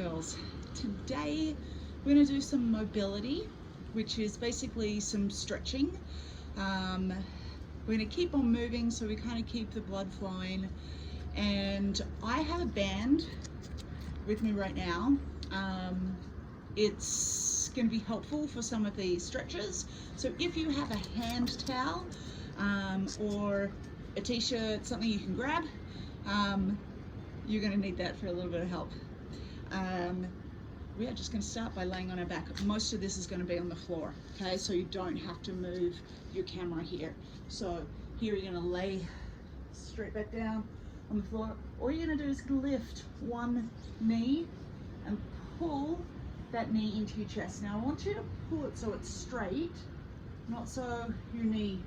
girls. Today we're going to do some mobility, which is basically some stretching. We're going to keep on moving so we kind of keep the blood flowing, and I have a band with me right now. It's going to be helpful for some of these stretches, so if you have a hand towel or a t-shirt, something you can grab, you're going to need that for a little bit of help. We are just going to start by laying on our back. Most of this is going to be on the floor, okay, so you don't have to move your camera here. So here you're going to lay straight back down on the floor. All you're going to do is lift one knee and pull that knee into your chest. Now I want you to pull it so it's straight, not so your knee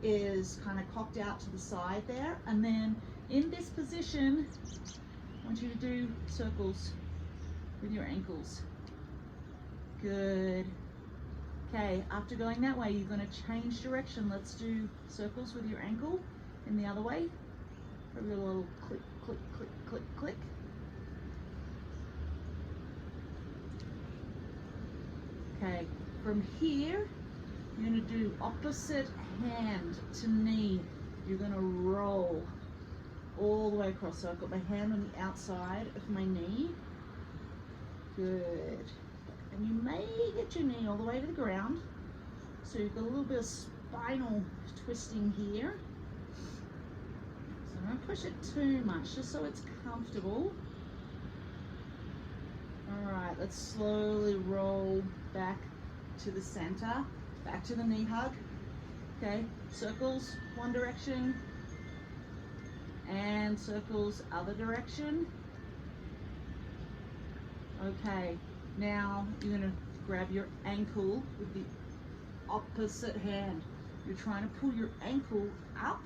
is kind of cocked out to the side there. And then in this position, I want you to do circles with your ankles. Good. Okay, after going that way, you're going to change direction. Let's do circles with your ankle in the other way. Probably a little click, click, click, click, click. Okay, from here, you're going to do opposite hand to knee. You're going to roll all the way across. So I've got my hand on the outside of my knee. Good. And you may get your knee all the way to the ground. So you've got a little bit of spinal twisting here. So don't push it too much, just so it's comfortable. All right, let's slowly roll back to the center, back to the knee hug. Okay, circles one direction and circles other direction. Okay, now you're going to grab your ankle with the opposite hand. You're trying to pull your ankle up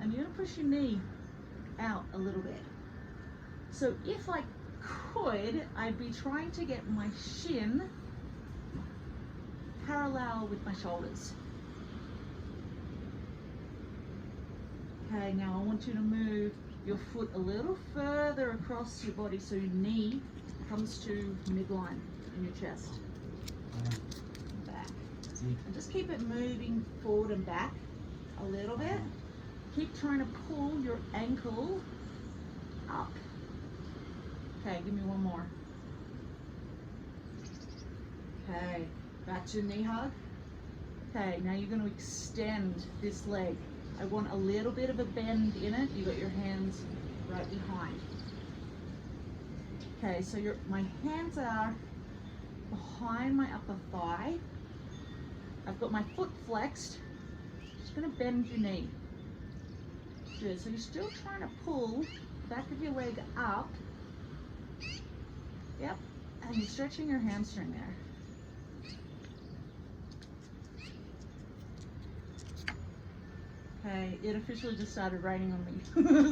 and you're going to push your knee out a little bit. So if I could, I'd be trying to get my shin parallel with my shoulders. Okay, now I want you to move your foot a little further across your body so your knee comes to midline in your chest. Back. And just keep it moving forward and back a little bit. Keep trying to pull your ankle up. Okay, give me one more. Okay, back to knee hug. Okay, now you're going to extend this leg. I want a little bit of a bend in it. You got your hands right behind. Okay, so my hands are behind my upper thigh. I've got my foot flexed. Just going to bend your knee. Good. So you're still trying to pull the back of your leg up. Yep. And you're stretching your hamstring there. Okay, it officially just started raining on me,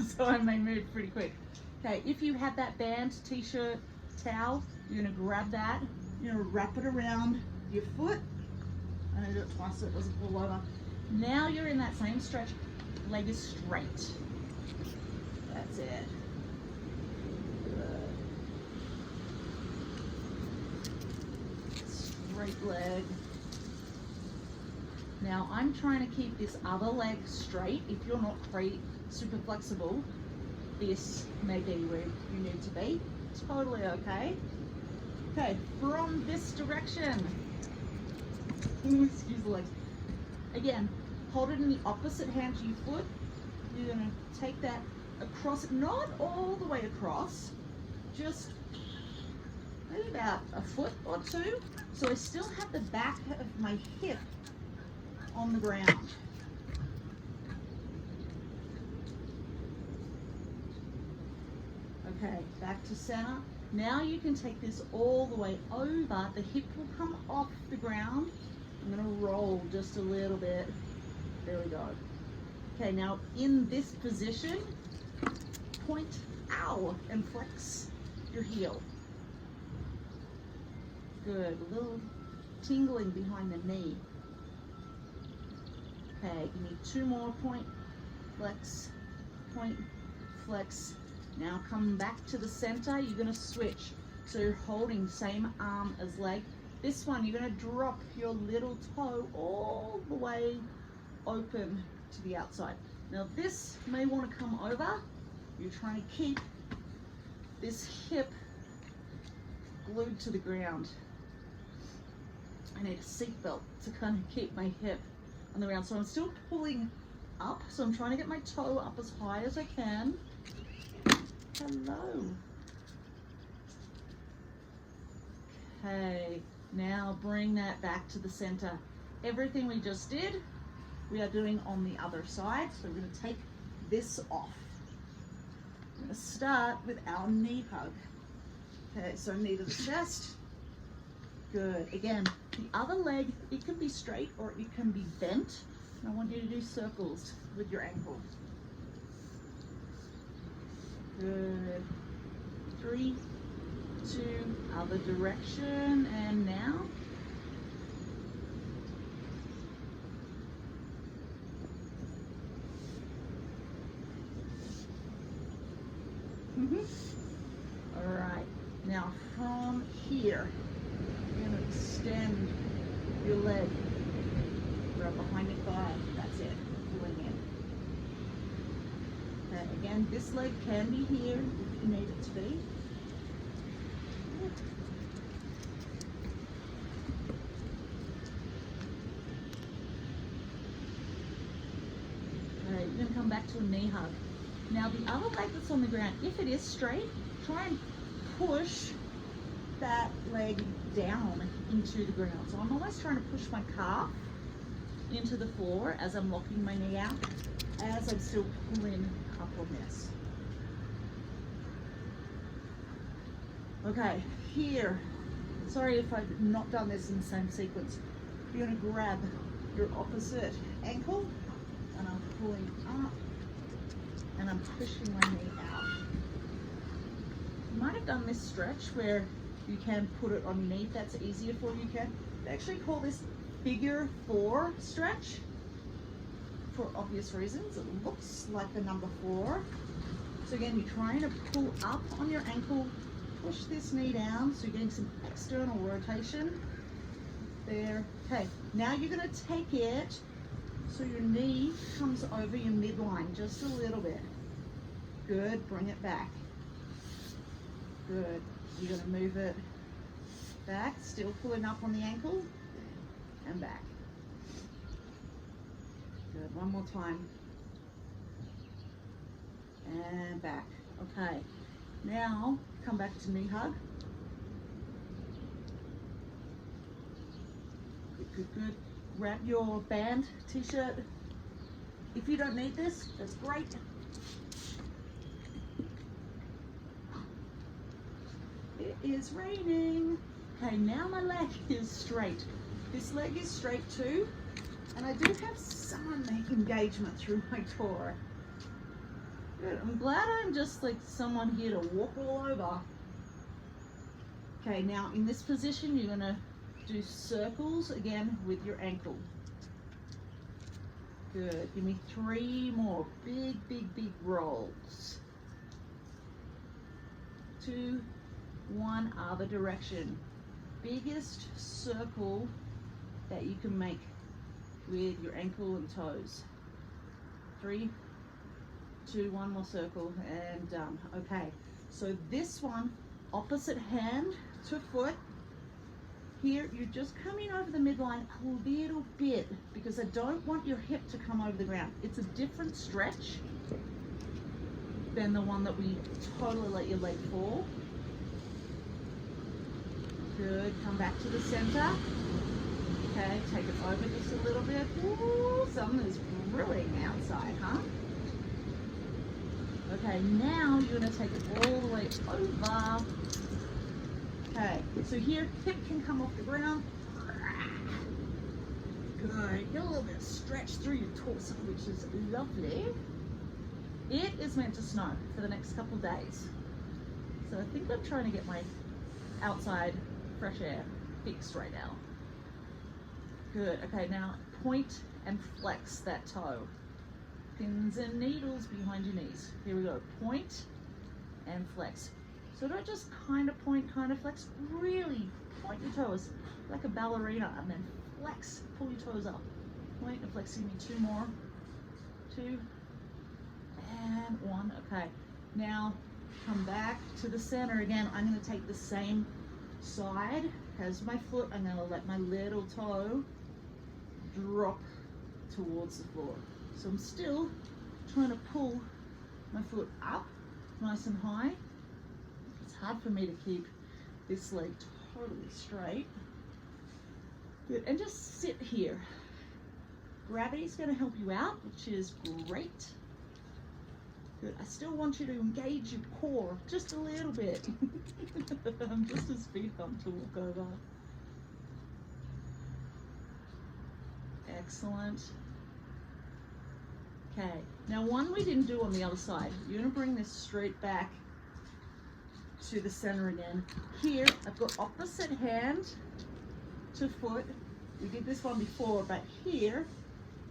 so I may move pretty quick. Okay, if you have that band, t-shirt, towel, you're gonna grab that, you're gonna wrap it around your foot. I'm gonna do it twice so it doesn't fall over. Now you're in that same stretch, leg is straight. That's it. Good. Straight leg. Now I'm trying to keep this other leg straight. If you're not super flexible, this may be where you need to be. It's totally okay. Okay, from this direction. Excuse the legs. Again, hold it in the opposite hand to your foot. You're going to take that across, not all the way across, just maybe about a foot or two. So I still have the back of my hip on the ground. Okay, back to center. Now you can take this all the way over. The hip will come off the ground. I'm going to roll just a little bit. There we go. Okay, now in this position, point, ow, and flex your heel. Good, a little tingling behind the knee. Okay, give me two more, point, flex, point, flex. Now come back to the center. You're going to switch. So you're holding same arm as leg. This one, you're gonna drop your little toe all the way open to the outside. Now this may wanna come over. You're trying to keep this hip glued to the ground. I need a seat belt to kind of keep my hip on the ground. So I'm still pulling up. So I'm trying to get my toe up as high as I can. Hello. Okay, now bring that back to the center. Everything we just did, we are doing on the other side. So we're going to take this off. I'm going to start with our knee hug. Okay, so knee to the chest. Good. Again, the other leg, it can be straight or it can be bent. And I want you to do circles with your ankle. Good. 3, 2, other direction, and now. All right, now from here, you're gonna extend your leg right behind your thigh. That's it, pulling in. Okay, again, this leg can be here if you need it to be. Okay, you're gonna come back to a knee hug. Now the other leg that's on the ground, if it is straight, try and push that leg down into the ground. So I'm always trying to push my calf into the floor as I'm locking my knee out, as I'm still pulling up on this. Okay, here, sorry if I've not done this in the same sequence. You're gonna grab your opposite ankle, and I'm pulling up, and I'm pushing my knee out. You might have done this stretch where you can put it underneath. That's easier for you. Can they actually call this figure 4 stretch for obvious reasons. It looks like the number 4. So again, you're trying to pull up on your ankle, push this knee down, so you're getting some external rotation there. Okay, now you're going to take it so your knee comes over your midline just a little bit. Good, bring it back. Good, you're going to move it back, still pulling up on the ankle, and back. Good, one more time. And back. Okay, now come back to knee hug. Good, good, good. Grab your band, t-shirt. If you don't need this, that's great. It is raining. Okay, now my leg is straight. This leg is straight too. And I do have some engagement through my core. Good, I'm glad I'm just like someone here to walk all over. Okay, now in this position, you're gonna do circles again with your ankle. Good, give me 3 more. Big, big, big rolls. 2, 1, other direction. Biggest circle that you can make with your ankle and toes. 3, 2, 1 more circle, and done. Okay, so this one, opposite hand to foot. Here, you're just coming over the midline a little bit because I don't want your hip to come over the ground. It's a different stretch than the one that we totally let your leg fall. Good, come back to the center. Okay, take it over just a little bit. Ooh, something is brewing outside, huh? Okay, now you're gonna take it all the way over. Okay, so here, hip can come off the ground. Good, get a little bit of stretch through your torso, which is lovely. It is meant to snow for the next couple of days. So I think I'm trying to get my outside fresh air fixed right now. Good, okay, now point and flex that toe. Pins and needles behind your knees. Here we go, point and flex. So don't just kind of point, kind of flex. Really point your toes like a ballerina, and then flex, pull your toes up. Point and flex. Give me 2 more. 2 and 1. Okay, now come back to the center again. I'm going to take the same side as my foot. I'm going to let my little toe drop towards the floor. So I'm still trying to pull my foot up nice and high. It's hard for me to keep this leg totally straight. Good, and just sit here. Gravity's going to help you out, which is great. Good. I still want you to engage your core just a little bit. I'm just a speed bump to walk over. Excellent. Okay, now one we didn't do on the other side. You're going to bring this straight back to the center again. Here, I've got opposite hand to foot. We did this one before, but here,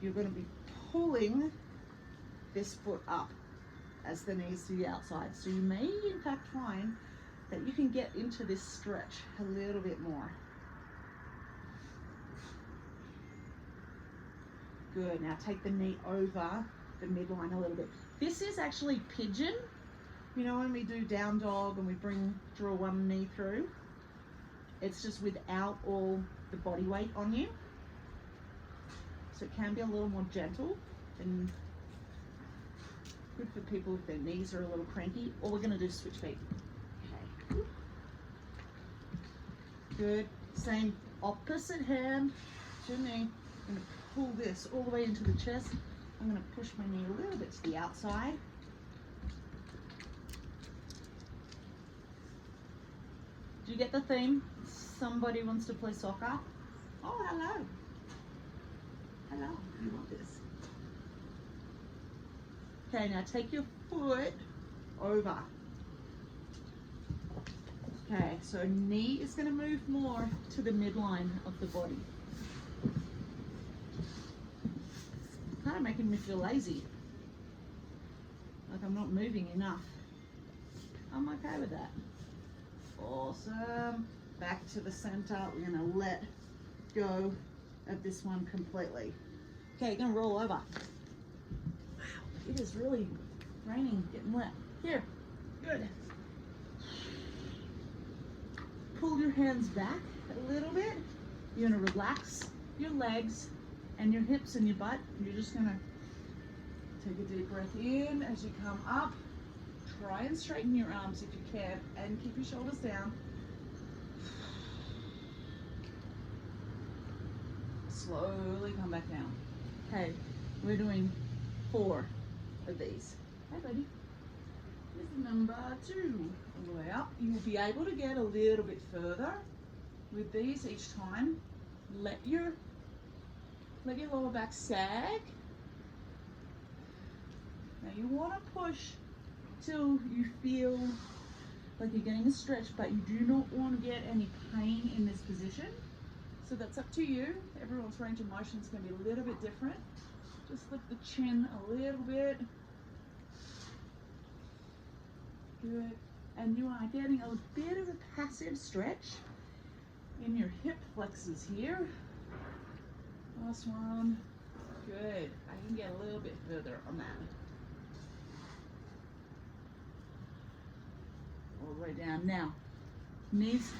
you're going to be pulling this foot up as the knees to the outside. So you may in fact find that you can get into this stretch a little bit more. Good, now take the knee over the midline a little bit. This is actually pigeon. You know when we do down dog and we draw one knee through? It's just without all the body weight on you. So it can be a little more gentle and good for people if their knees are a little cranky. Or we're gonna do switch feet. Okay. Good, same opposite hand to knee. I'm gonna pull this all the way into the chest. I'm gonna push my knee a little bit to the outside. Do you get the theme? Somebody wants to play soccer. Oh, hello. Hello, you want this? Okay, now take your foot over. Okay, so knee is going to move more to the midline of the body. Kind of making me feel lazy. Like I'm not moving enough. I'm okay with that. Awesome. Back to the center. We're going to let go of this one completely. Okay, you're going to roll over. Wow, it is really raining, getting wet. Here, good. Pull your hands back a little bit. You're going to relax your legs and your hips and your butt. You're just going to take a deep breath in as you come up. Try and straighten your arms if you can and keep your shoulders down. Slowly come back down. Okay, we're doing 4 of these. Hey buddy, here's number 2. All the way up. You'll be able to get a little bit further with these each time. Let your lower back sag. Now you want to push till you feel like you're getting a stretch, but you do not want to get any pain in this position. So that's up to you. Everyone's range of motion is going to be a little bit different. Just lift the chin a little bit. Good. And you are getting a bit of a passive stretch in your hip flexors here. Last one. Good. I can get a little bit further on that. All the way down. Now, knees,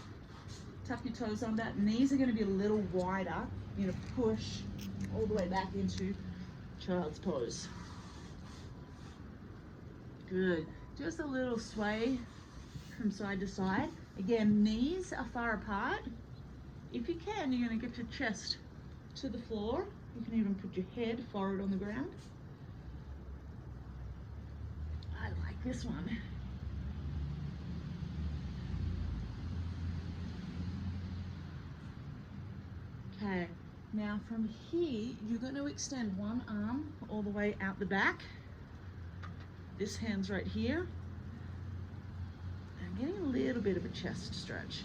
tuck your toes under. Knees are going to be a little wider. You're going to push all the way back into child's pose. Good. Just a little sway from side to side. Again, knees are far apart. If you can, you're going to get your chest to the floor. You can even put your head forward on the ground. I like this one. Okay, now from here, you're going to extend one arm all the way out the back. This hand's right here. I'm getting a little bit of a chest stretch.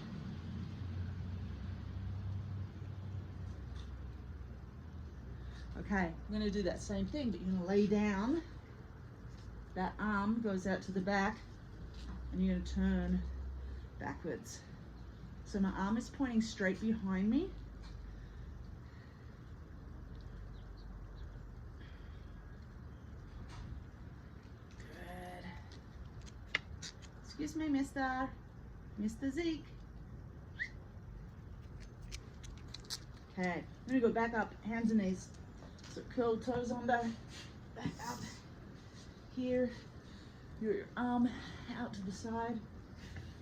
Okay, I'm going to do that same thing, but you're going to lay down. That arm goes out to the back. and you're going to turn backwards. So my arm is pointing straight behind me. Good. Excuse me, Mr. Zeke. Okay, I'm going to go back up, hands and knees. So curl toes under, back up. Here, your arm out to the side.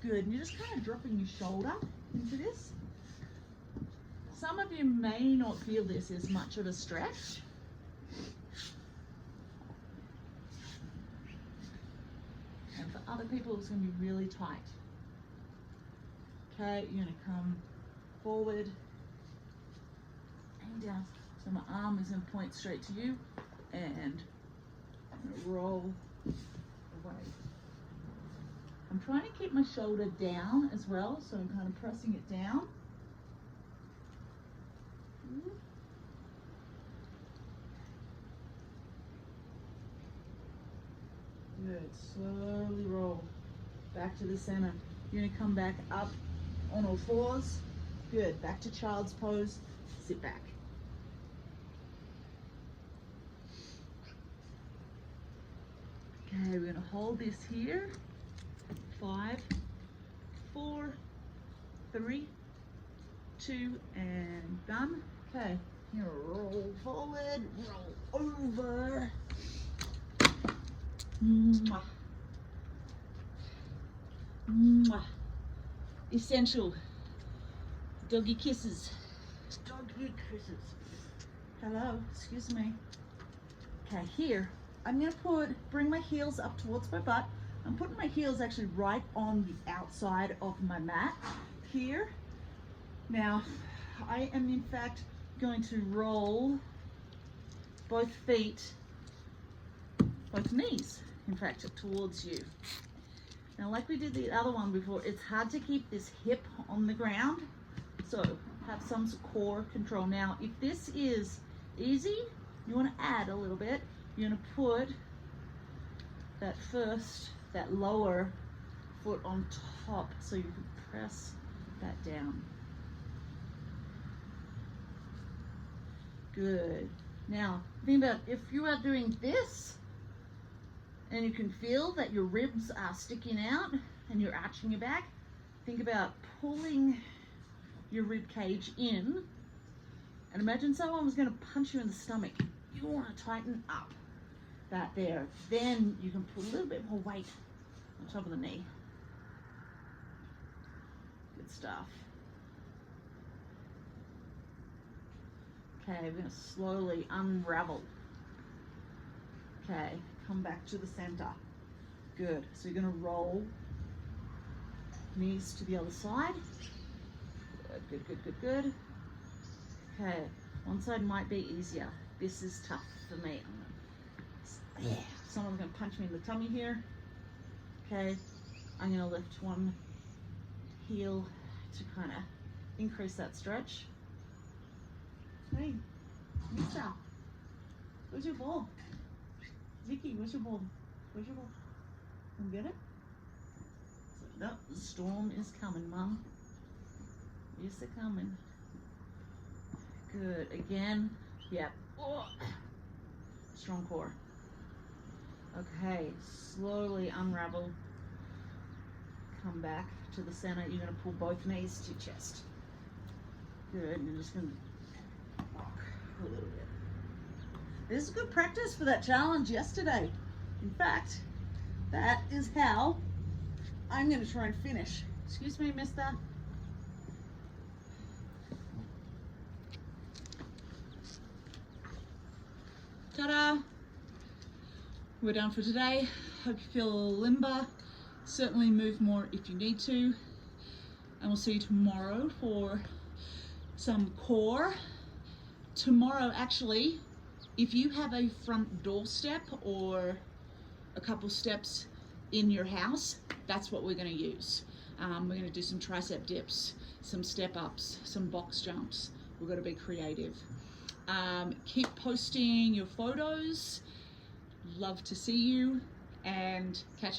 Good, and you're just kind of dropping your shoulder into this. Some of you may not feel this as much of a stretch. And for other people, it's going to be really tight. Okay, you're going to come forward and down. So my arm is going to point straight to you, and I'm going to roll away. I'm trying to keep my shoulder down as well, so I'm kind of pressing it down. Good, slowly roll back to the center. You're going to come back up on all fours. Good, back to child's pose, sit back. Okay, we're going to hold this here. 5, 4, 3, 2, and done. Okay, here, roll forward, roll over. Mwah. Mwah. Essential. Doggy kisses. Doggy kisses. Hello, excuse me. Okay, here, I'm gonna bring my heels up towards my butt. I'm putting my heels actually right on the outside of my mat here. Now, I am in fact going to roll both feet, both knees, in fact, towards you. Now, like we did the other one before, it's hard to keep this hip on the ground, so have some core control. Now, if this is easy, you want to add a little bit. You're going to put that lower foot on top so you can press that down. Good. Now, think about if you are doing this and you can feel that your ribs are sticking out and you're arching your back, think about pulling your rib cage in, and imagine someone was going to punch you in the stomach. You want to tighten up that there. Then you can put a little bit more weight on top of the knee. Good stuff. Okay, we're going to slowly unravel. Okay, come back to the center. Good. So you're going to roll knees to the other side. Good, good, good, good, good. Okay, one side might be easier. This is tough for me. Someone's going to punch me in the tummy here. Okay, I'm going to lift one heel to kind of increase that stretch. Hey, mister, where's your ball? Vicky, where's your ball? Where's your ball? Come get it? No, the storm is coming, Mum. Yes, they're coming. Good. Again. Yep. Oh. Strong core. Okay. Slowly unravel. Come back to the center. You're going to pull both knees to your chest. Good. And you're just going to rock a little bit. This is good practice for that challenge yesterday. In fact, that is how I'm going to try and finish. Excuse me, mister. Ta-da! We're done for today. Hope you feel a little limber. Certainly move more if you need to. And we'll see you tomorrow for some core. Tomorrow, actually, if you have a front door step or a couple steps in your house, that's what we're going to use. We're going to do some tricep dips, some step ups, some box jumps. We've got to be creative. Keep posting your photos. Love to see you, and catch you tomorrow.